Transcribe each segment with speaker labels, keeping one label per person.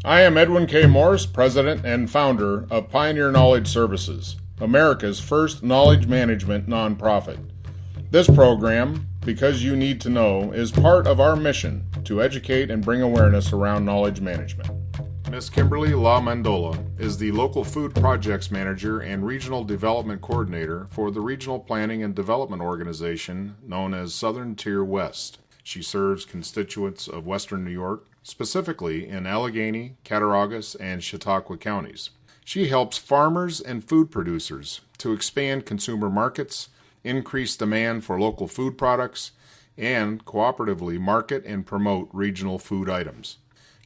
Speaker 1: I am Edwin K. Morris, President and founder of Pioneer Knowledge Services, America's first knowledge management nonprofit. This program, Because You Need to Know, is part of our mission to educate and bring awareness around knowledge management. Ms. Kimberly LaMendola is the Local Food Projects Manager and Regional Development Coordinator for the Regional Planning and Development Organization known as Southern Tier West. She serves constituents of Western New York, specifically in Allegheny, Cattaraugus, and Chautauqua counties. She helps farmers and food producers to expand consumer markets, increase demand for local food products, and cooperatively market and promote regional food items.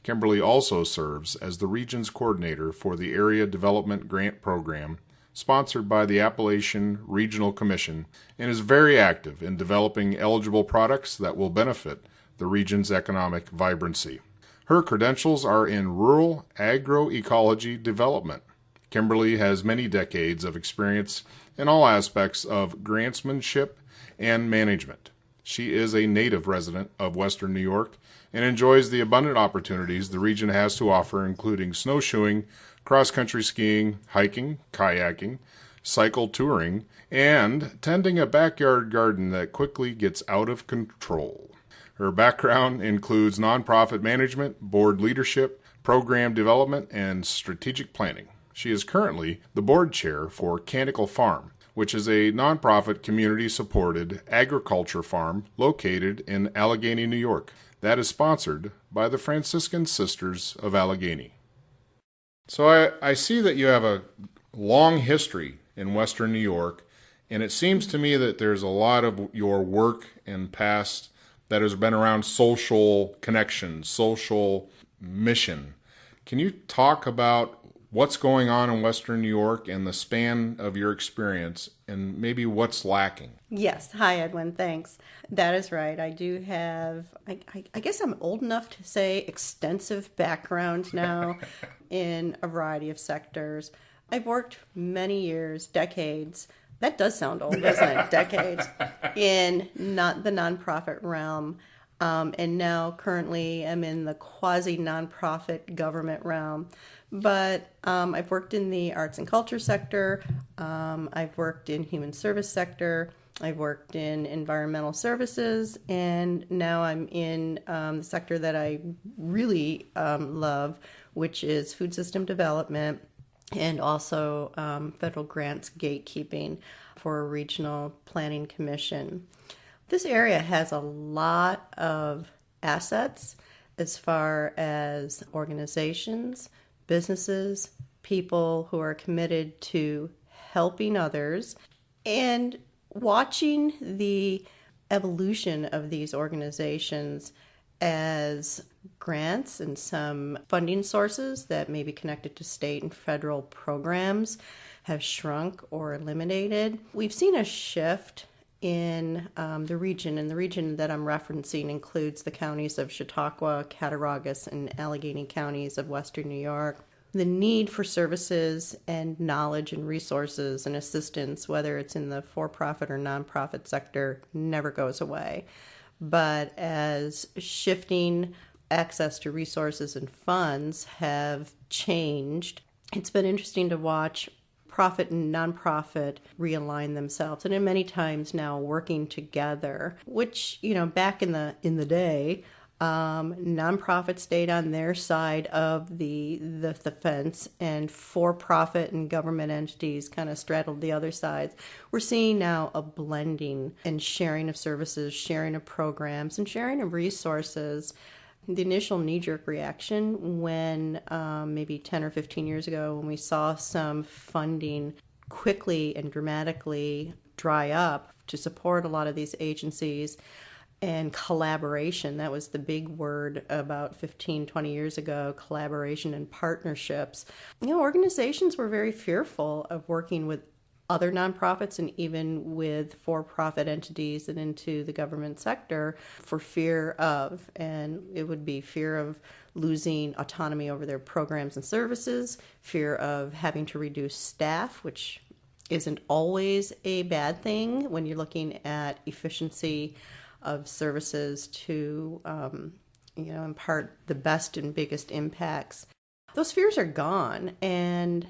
Speaker 1: Kimberly also serves as the region's coordinator for the Area Development Grant Program, sponsored by the Appalachian Regional Commission, and is very active in developing eligible products that will benefit the region's economic vibrancy. Her credentials are in rural agroecology development. Kimberly has many decades of experience in all aspects of grantsmanship and management. She is a native resident of Western New York and enjoys the abundant opportunities the region has to offer, including snowshoeing, cross-country skiing, hiking, kayaking, cycle touring, and tending a backyard garden that quickly gets out of control. Her background includes nonprofit management, board leadership, program development, and strategic planning. She is currently the board chair for Canticle Farm, which is a nonprofit community-supported agriculture farm located in Allegheny, New York, that is sponsored by the Franciscan Sisters of Allegheny. So I see that you have a long history in Western New York, and it seems to me that there's a lot of your work and past that has been around social connection, social mission. Can you talk about what's going on in Western New York and the span of your experience and maybe what's lacking?
Speaker 2: Yes. Hi, Edwin. Thanks. That is right. I do have, I guess I'm old enough to say extensive background now in a variety of sectors. I've worked many years, decades. That does sound old, doesn't it? Decades in not the nonprofit realm. And now currently I'm in the quasi-nonprofit government realm. But I've worked in the arts and culture sector. I've worked in human service sector. I've worked in environmental services. And now I'm in the sector that I really love, which is food system development and also federal grants gatekeeping for a regional planning commission. This area has a lot of assets as far as organizations, businesses, people who are committed to helping others, and watching the evolution of these organizations as grants and some funding sources that may be connected to state and federal programs have shrunk or eliminated. We've seen a shift in the region, and the region that I'm referencing includes the counties of Chautauqua, Cattaraugus, and Allegheny counties of Western New York. The need for services and knowledge and resources and assistance, whether it's in the for-profit or nonprofit sector, never goes away. But as shifting access to resources and funds have changed, it's been interesting to watch profit and nonprofit realign themselves, and in many times now working together, which, back in the day, nonprofit stayed on their side of the fence, and for-profit and government entities kind of straddled the other sides. We're seeing now a blending and sharing of services, sharing of programs, and sharing of resources. The initial knee-jerk reaction when maybe 10 or 15 years ago, when we saw some funding quickly and dramatically dry up to support a lot of these agencies, and collaboration, that was the big word about 15, 20 years ago, collaboration and partnerships. Organizations were very fearful of working with other nonprofits and even with for-profit entities and into the government sector for fear of, and it would be fear of losing autonomy over their programs and services, fear of having to reduce staff, which isn't always a bad thing when you're looking at efficiency of services to impart the best and biggest impacts. Those fears are gone, and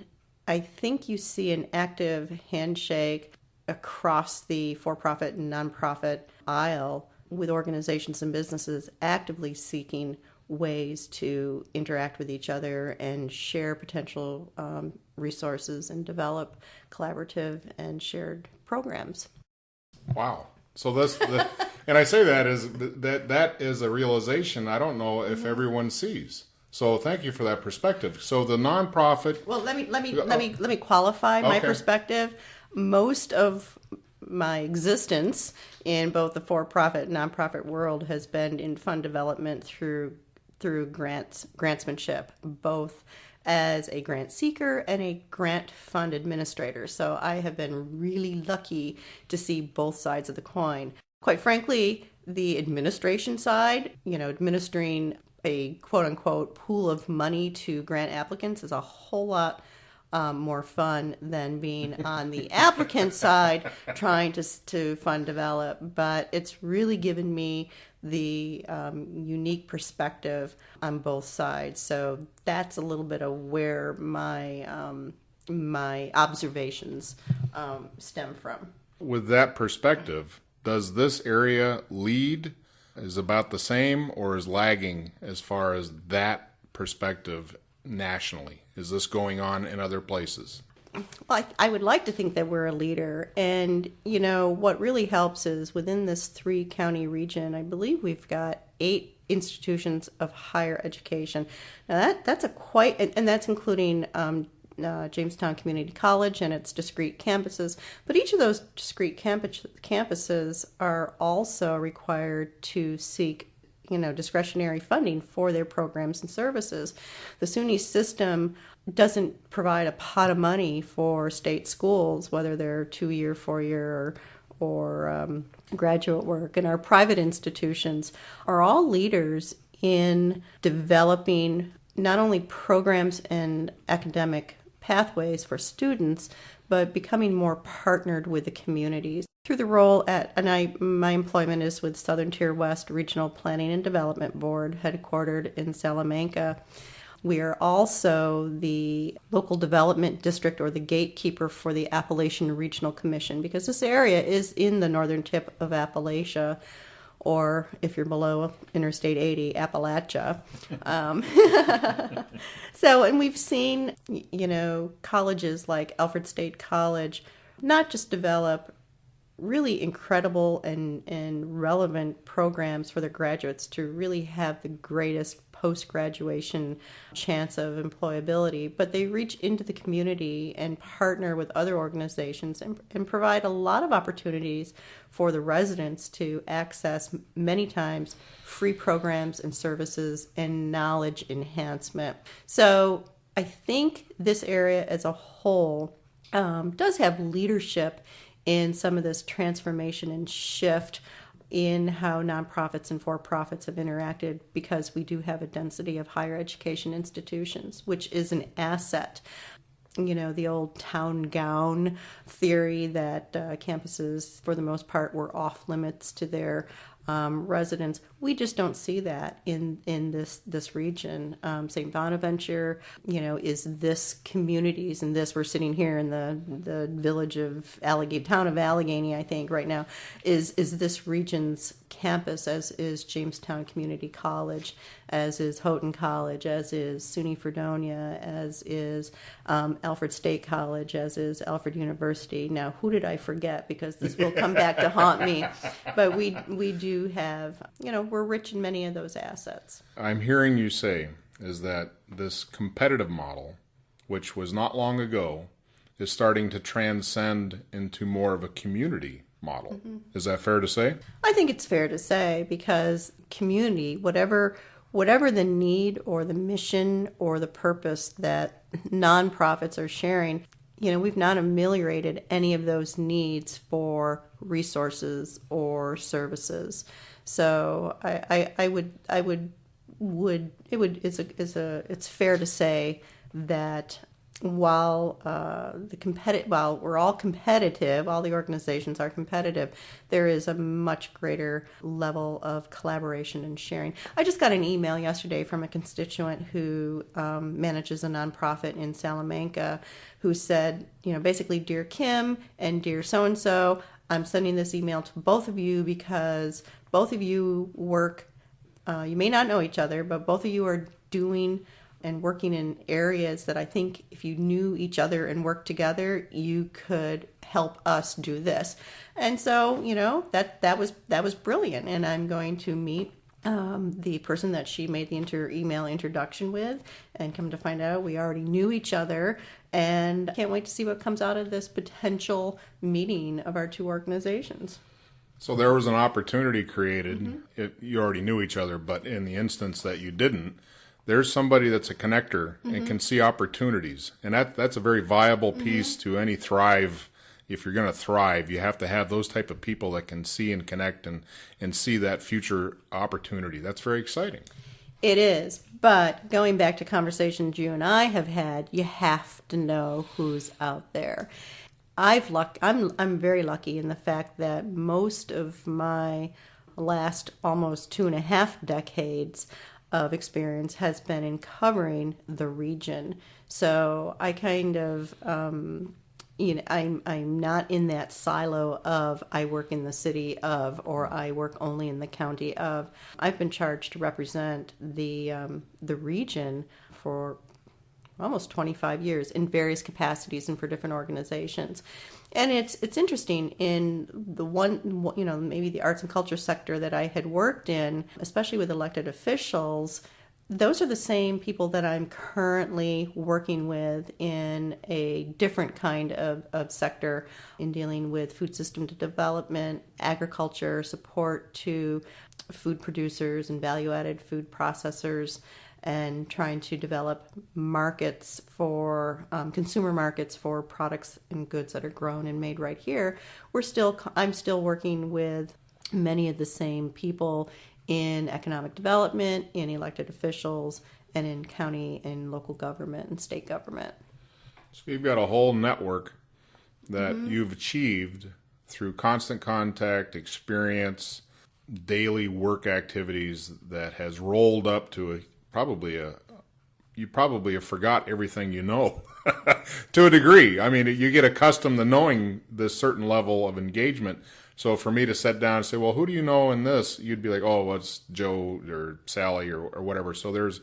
Speaker 2: I think you see an active handshake across the for-profit and nonprofit aisle with organizations and businesses actively seeking ways to interact with each other and share potential resources and develop collaborative and shared programs.
Speaker 1: Wow. So and I say that is a realization I don't know if everyone sees. So thank you for that perspective. So the nonprofit.
Speaker 2: Well, let me qualify my perspective. Most of my existence in both the for-profit and nonprofit world has been in fund development through grantsmanship, both as a grant seeker and a grant fund administrator. So I have been really lucky to see both sides of the coin. Quite frankly, the administration side, administering a quote-unquote pool of money to grant applicants is a whole lot more fun than being on the applicant side trying to fund develop. But it's really given me the unique perspective on both sides. So that's a little bit of where my observations stem from.
Speaker 1: With that perspective, does this area lead, is about the same, or is lagging as far as that perspective nationally? Is this going on in other places?
Speaker 2: Well, I would like to think that we're a leader. And, what really helps is within this 3-county region, I believe we've got 8 institutions of higher education. Now, that's and that's including Jamestown Community College and its discrete campuses. But each of those discrete campuses are also required to seek discretionary funding for their programs and services. The SUNY system doesn't provide a pot of money for state schools, whether they're 2-year, 4-year, or graduate work. And our private institutions are all leaders in developing not only programs and academic pathways for students, but becoming more partnered with the communities. Through the role my employment is with Southern Tier West Regional Planning and Development Board, headquartered in Salamanca. We are also the local development district, or the gatekeeper, for the Appalachian Regional Commission, because this area is in the northern tip of Appalachia, or if you're below Interstate 80, Appalachia. And we've seen, colleges like Alfred State College not just develop really incredible and relevant programs for their graduates to really have the greatest post-graduation chance of employability, but they reach into the community and partner with other organizations and provide a lot of opportunities for the residents to access many times free programs and services and knowledge enhancement. So I think this area as a whole does have leadership in some of this transformation and shift in how nonprofits and for-profits have interacted, because we do have a density of higher education institutions, which is an asset. The old town gown theory that campuses, for the most part, were off limits to their residents. We just don't see that in this region. St. Bonaventure, is this communities, and we're sitting here in the village of town of Allegheny, I think right now, is this region's campus, as is Jamestown Community College, as is Houghton College, as is SUNY Fredonia, as is Alfred State College, as is Alfred University. Now, who did I forget? Because this will come back to haunt me. But we do have, we're rich in many of those assets.
Speaker 1: I'm hearing you say is that this competitive model, which was not long ago, is starting to transcend into more of a community model. Mm-hmm. Is that fair to say?
Speaker 2: I think it's fair to say, because community, whatever the need or the mission or the purpose that nonprofits are sharing, we've not ameliorated any of those needs for resources or services. So it's fair to say that while while we're all competitive, all the organizations are competitive, there is a much greater level of collaboration and sharing. I just got an email yesterday from a constituent who manages a nonprofit in Salamanca, who said, basically, "Dear Kim and dear so-and-so, I'm sending this email to both of you because both of you work, you may not know each other, but both of you are doing and working in areas that I think if you knew each other and worked together, you could help us do this." And so, that was brilliant. And I'm going to meet the person that she made the email introduction with, and come to find out we already knew each other, and I can't wait to see what comes out of this potential meeting of our two organizations.
Speaker 1: So there was an opportunity created. You already knew each other, but in the instance that you didn't, there's somebody that's a connector and can see opportunities. And that's a very viable piece to any thrive. If you're going to thrive, you have to have those type of people that can see and connect and see that future opportunity. That's very exciting.
Speaker 2: It is. But going back to conversations you and I have had, you have to know who's out there. I'm very lucky in the fact that most of my last almost 2.5 decades of experience has been in covering the region. So I kind of, I'm not in that silo of I work in the city of, or I work only in the county of. I've been charged to represent the region for almost 25 years in various capacities and for different organizations. And it's interesting in the one, maybe the arts and culture sector that I had worked in, especially with elected officials, those are the same people that I'm currently working with in a different kind of sector in dealing with food system development, agriculture, support to food producers and value-added food processors, and trying to develop markets for consumer markets for products and goods that are grown and made right here. I'm still working with many of the same people in economic development, in elected officials, and in county and local government and state government.
Speaker 1: So you've got a whole network that you've achieved through constant contact, experience, daily work activities that has rolled up to you probably have forgot everything you know to a degree. I mean, you get accustomed to knowing this certain level of engagement. So for me to sit down and say, well, who do you know in this? You'd be like, oh, well, it's Joe or Sally or whatever. So there's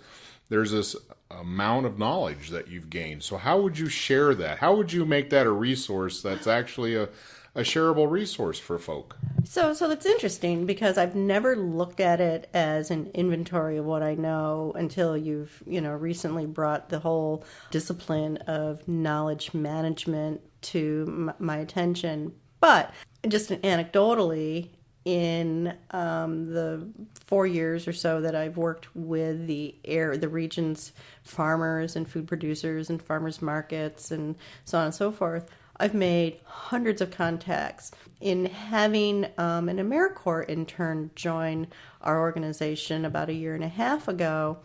Speaker 1: this amount of knowledge that you've gained. So how would you share that? How would you make that a resource that's actually a shareable resource for folk?
Speaker 2: So that's interesting, because I've never looked at it as an inventory of what I know until you've, recently brought the whole discipline of knowledge management to my attention. But just anecdotally, in the 4 years or so that I've worked with the region's farmers and food producers and farmers markets and so on and so forth, I've made hundreds of contacts. In having an AmeriCorps intern join our organization about 1.5 years ago,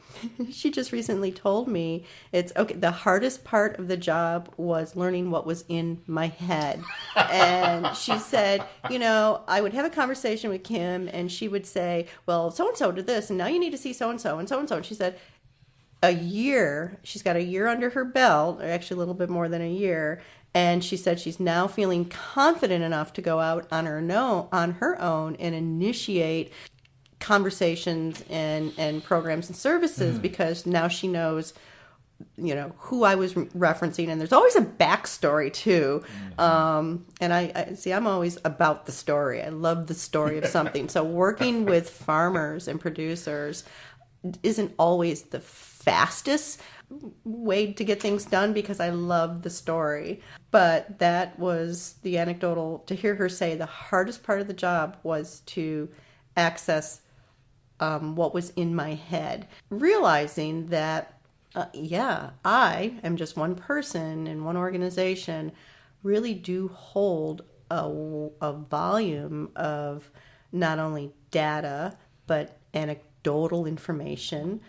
Speaker 2: she just recently told me the hardest part of the job was learning what was in my head. And she said, I would have a conversation with Kim and she would say, well, so-and-so did this and now you need to see so-and-so and so-and-so. And she said, she's got 1 year under her belt, or actually a little bit more than 1 year. And she said she's now feeling confident enough to go out on her own and initiate conversations and programs and services, because now she knows, who I was referencing. And there's always a backstory too. And I'm always about the story. I love the story of something. So working with farmers and producers isn't always the fastest way to get things done, because I love the story. But that was the anecdotal, to hear her say the hardest part of the job was to access what was in my head, realizing that I am just one person in one organization, really do hold a volume of not only data but anecdotal information,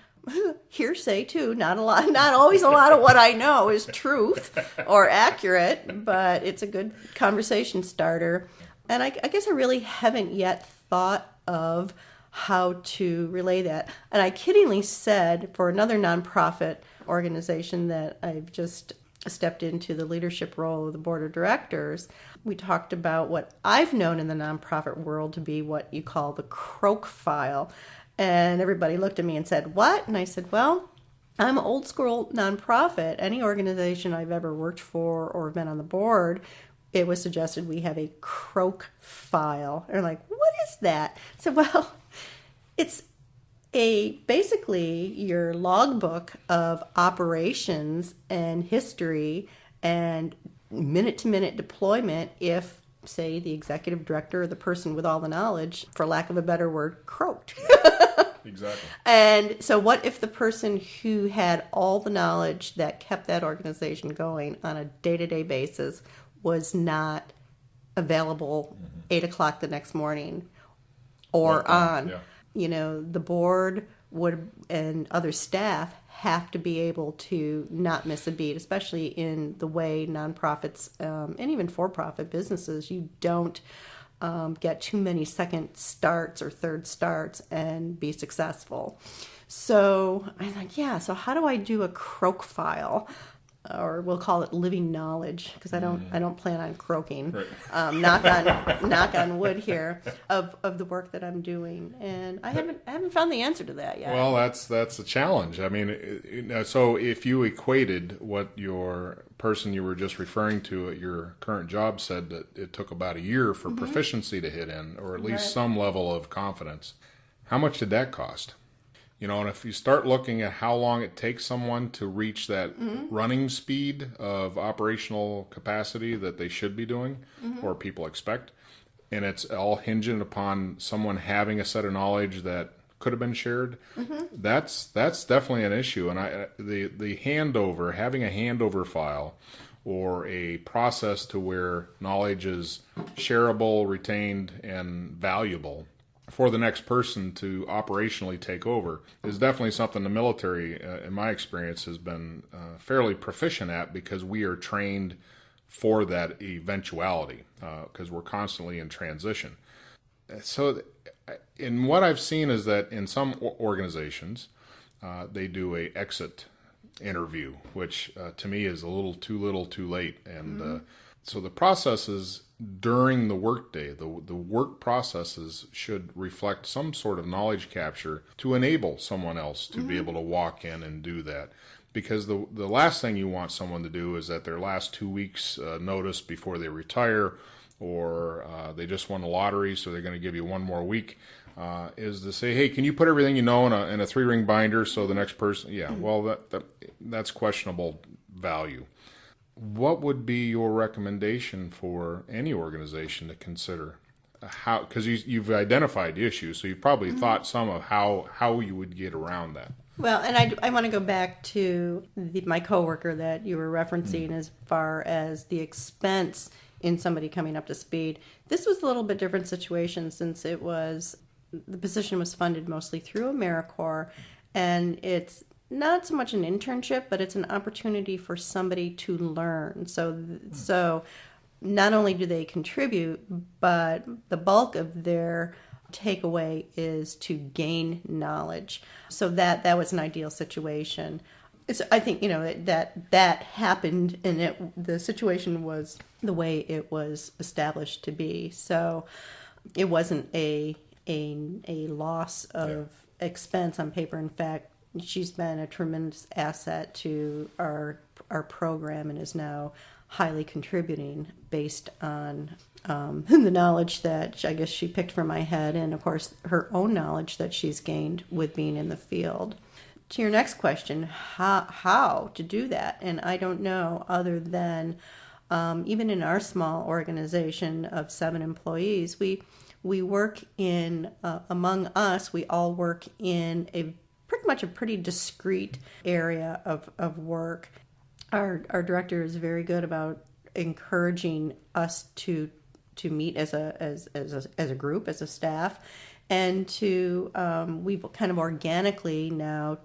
Speaker 2: hearsay too. Not always a lot of what I know is truth or accurate, but it's a good conversation starter. And I guess I really haven't yet thought of how to relay that. And I kiddingly said for another nonprofit organization that I've just stepped into the leadership role of the board of directors, we talked about what I've known in the nonprofit world to be what you call the croak file. And everybody looked at me and said, "What?" And I said, "Well, I'm an old school nonprofit. Any organization I've ever worked for or been on the board, it was suggested we have a croak file." And they're like, "What is that?" I said, "Well, it's basically your logbook of operations and history and minute-to-minute deployment if, say, the executive director or the person with all the knowledge, for lack of a better word, croaked."
Speaker 1: Exactly.
Speaker 2: And so what if the person who had all the knowledge that kept that organization going on a day-to-day basis was not available 8 o'clock the next morning or on?
Speaker 1: Yeah.
Speaker 2: The board would and other staff have to be able to not miss a beat, especially in the way nonprofits and even for-profit businesses, you don't get too many second starts or third starts and be successful. So I'm like, so how do I do a croak file? Or we'll call it living knowledge, because I don't plan on croaking. Right. Knock on wood here of the work that I'm doing, and I haven't found the answer to that yet.
Speaker 1: Well, that's a challenge. I mean, so if you equated what your person you were just referring to at your current job said that it took about a year for proficiency to hit in, or at least some level of confidence, how much did that cost? And if you start looking at how long it takes someone to reach that running speed of operational capacity that they should be doing or people expect, and it's all hinging upon someone having a set of knowledge that could have been shared, that's definitely an issue. And the handover, having a handover file or a process to where knowledge is shareable, retained, and valuable for the next person to operationally take over is definitely something the military, in my experience, has been fairly proficient at, because we are trained for that eventuality, because we're constantly in transition. So in what I've seen is that in some organizations, they do a exit interview, which to me is a little too late. And so the processes during the workday, the work processes should reflect some sort of knowledge capture to enable someone else to be able to walk in and do that. Because the last thing you want someone to do is at their last 2 weeks notice before they retire, or they just won the lottery, so they're going to give you one more week, is to say, "Hey, can you put everything you know in a 3-ring binder so the next person..." Well, that's questionable value. What would be your recommendation for any organization to consider? How, because you've identified the issue, so you've probably thought some of how you would get around that.
Speaker 2: Well, and I want to go back to my coworker that you were referencing as far as the expense in somebody coming up to speed. This was a little bit different situation, since the position was funded mostly through AmeriCorps, and it's not so much an internship, but it's an opportunity for somebody to learn. So not only do they contribute, but the bulk of their takeaway is to gain knowledge. So that was an ideal situation. I think that happened, and the situation was the way it was established to be. So it wasn't a loss of expense on paper. In fact, she's been a tremendous asset to our program and is now highly contributing based on the knowledge that I guess she picked from my head, and of course her own knowledge that she's gained with being in the field. To your next question, how to do that? And I don't know, other than even in our small organization of 7 employees, we work in, among us, we all work in pretty much a pretty discrete area of work. Our director is very good about encouraging us to meet as a group, as a staff, and we've kind of organically now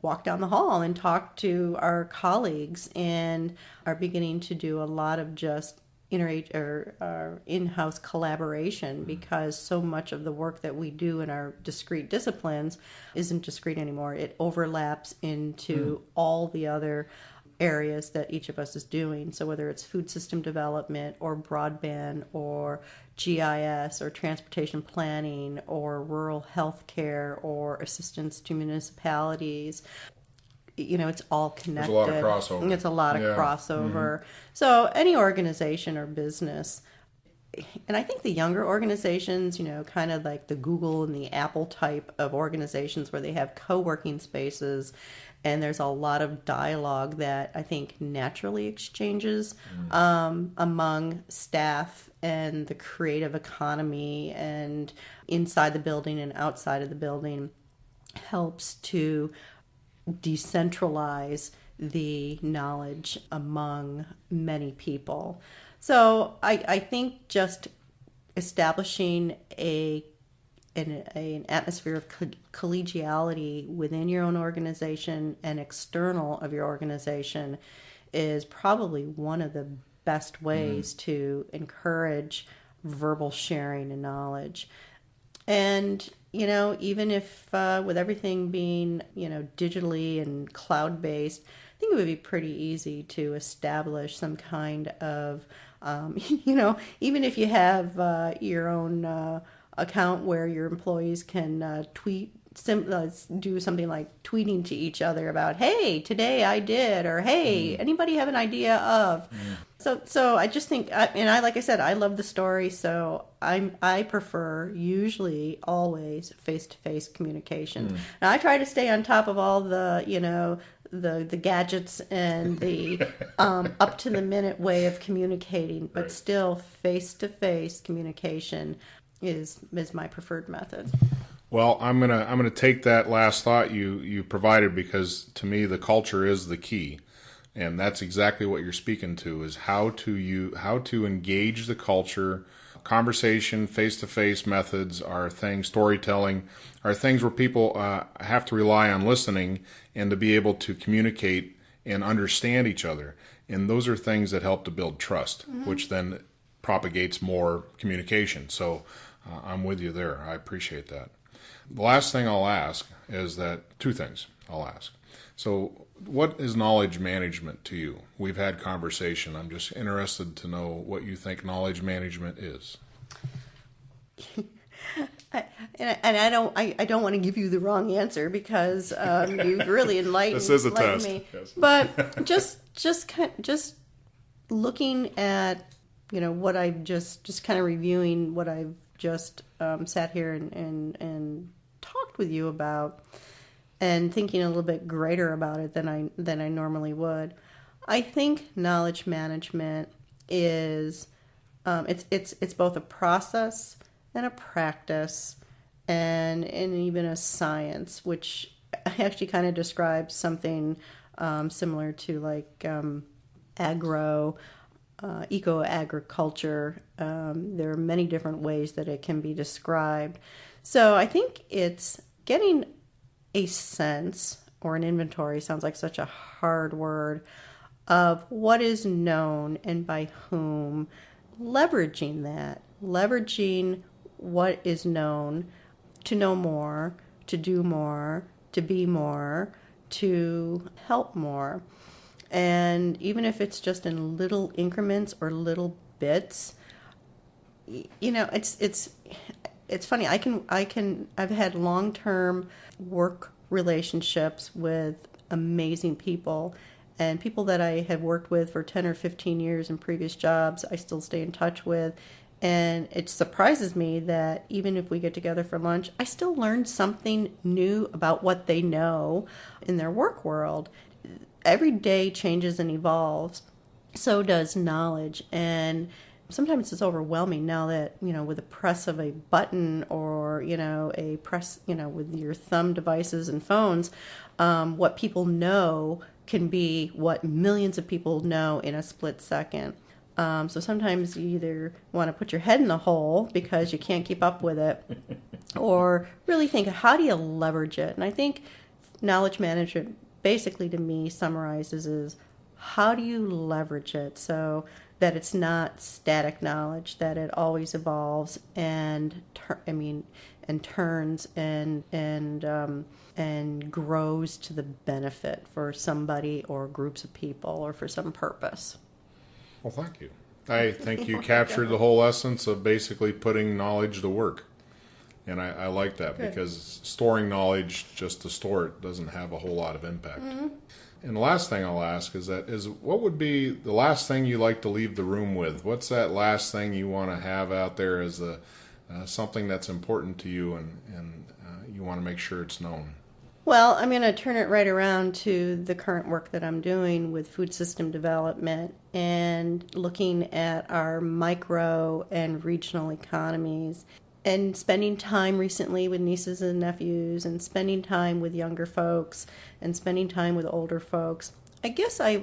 Speaker 2: walk down the hall and talk to our colleagues, and are beginning to do a lot of just in-house collaboration, because so much of the work that we do in our discrete disciplines isn't discrete anymore. It overlaps into all the other areas that each of us is doing. So whether it's food system development or broadband or GIS or transportation planning or rural health care or assistance to municipalities, it's all connected.
Speaker 1: There's a lot of crossover.
Speaker 2: It's a lot of crossover. So any organization or business, and I think the younger organizations, kind of like the Google and the Apple type of organizations where they have co-working spaces, and there's a lot of dialogue that I think naturally exchanges among staff and the creative economy and inside the building and outside of the building, helps to decentralize the knowledge among many people. So I think just establishing an atmosphere of collegiality within your own organization and external of your organization is probably one of the best ways to encourage verbal sharing and knowledge. And even if with everything being, digitally and cloud-based, I think it would be pretty easy to establish some kind of, even if you have your own account where your employees can do something like tweeting to each other about, hey, today I did, or hey, anybody have an idea of? So I just think, like I said, I love the story, so I prefer usually always face-to-face communication. Now I try to stay on top of all the, the gadgets and the up to the minute way of communicating, but still face-to-face communication is my preferred method.
Speaker 1: Well, I'm gonna take that last thought you provided, because to me the culture is the key, and that's exactly what you're speaking to, is how to engage the culture. Conversation, face-to-face methods are things, storytelling are things where people have to rely on listening and to be able to communicate and understand each other, and those are things that help to build trust, which then propagates more communication. So I'm with you there. I appreciate that. The last thing I'll ask is that two things I'll ask. So what is knowledge management to you? We've had conversation. I'm just interested to know what you think knowledge management is.
Speaker 2: I don't want to give you the wrong answer, because you've really enlightened,
Speaker 1: this is a test.
Speaker 2: Me.
Speaker 1: Yes.
Speaker 2: But just looking at what I've just kind of reviewing what I've just sat here and talked with you about, and thinking a little bit greater about it than I normally would. I think knowledge management is it's both a process and a practice and even a science, which actually kind of describes something similar to like eco-agriculture. There are many different ways that it can be described. So I think it's getting a sense, or an inventory sounds like such a hard word, of what is known and by whom, leveraging what is known to know more, to do more, to be more, to help more. And even if it's just in little increments or little bits, it's funny. I've had long-term work relationships with amazing people, and people that I have worked with for 10 or 15 years in previous jobs, I still stay in touch with. And it surprises me that even if we get together for lunch, I still learn something new about what they know in their work world. Every day changes and evolves. So does knowledge. And sometimes it's overwhelming now that, with the press of a button, or, a press, with your thumb devices and phones, what people know can be what millions of people know in a split second. So sometimes you either want to put your head in the hole because you can't keep up with it, or really think, how do you leverage it? And I think knowledge management basically to me summarizes is, how do you leverage it so that it's not static knowledge, that it always evolves and turns and grows to the benefit for somebody or groups of people or for some purpose.
Speaker 1: Well, thank you. I think you captured the whole essence of basically putting knowledge to work. And I like that. Good. Because storing knowledge just to store it doesn't have a whole lot of impact. Mm-hmm. And the last thing I'll ask is what would be the last thing you like to leave the room with? What's that last thing you want to have out there as something that's important to you and you want to make sure it's known?
Speaker 2: Well, I'm going to turn it right around to the current work that I'm doing with food system development and looking at our micro and regional economies, and spending time recently with nieces and nephews, and spending time with younger folks, and spending time with older folks. I guess I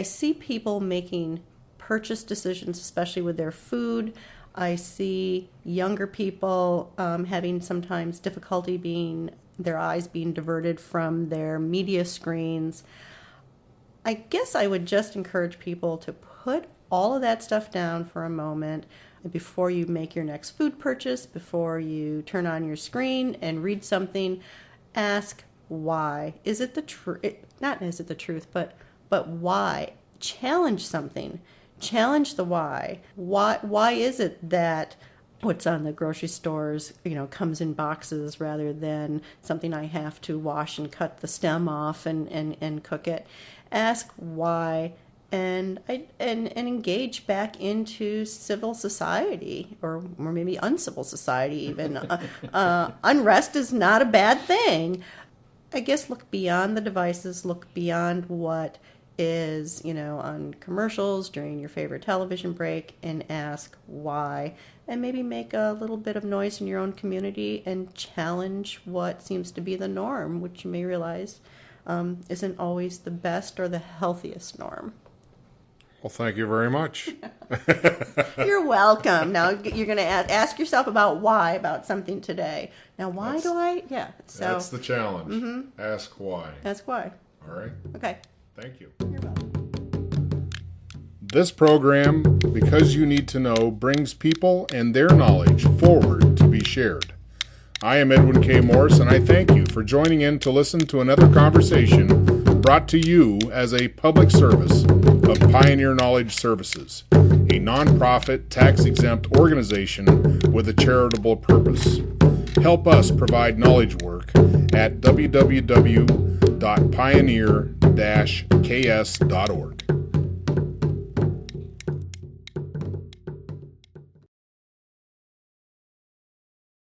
Speaker 2: see people making purchase decisions, especially with their food. I see younger people having sometimes difficulty their eyes being diverted from their media screens. I guess I would just encourage people to put all of that stuff down for a moment before you make your next food purchase, before you turn on your screen and read something. Ask why. Is it the truth? Not is it the truth, but why? Challenge something. Challenge the why. Why is it that what's on the grocery stores, comes in boxes rather than something I have to wash and cut the stem off and cook it? Ask why, and engage back into civil society, or maybe uncivil society even. Unrest is not a bad thing. I guess look beyond the devices, look beyond what is, on commercials during your favorite television break, and ask why, and maybe make a little bit of noise in your own community and challenge what seems to be the norm, which you may realize isn't always the best or the healthiest norm.
Speaker 1: Well, thank you very much.
Speaker 2: You're welcome. Now you're going to ask yourself about why about something today. Now, why do I? Yeah. So
Speaker 1: that's the challenge. Mm-hmm. Ask why.
Speaker 2: Ask why.
Speaker 1: All right.
Speaker 2: Okay.
Speaker 1: Thank you.
Speaker 2: You're welcome.
Speaker 1: This program, Because You Need to Know, brings people and their knowledge forward to be shared. I am Edwin K. Morse, and I thank you for joining in to listen to another conversation brought to you as a public service of Pioneer Knowledge Services, a nonprofit, tax-exempt organization with a charitable purpose. Help us provide knowledge work at www.pioneer-ks.org.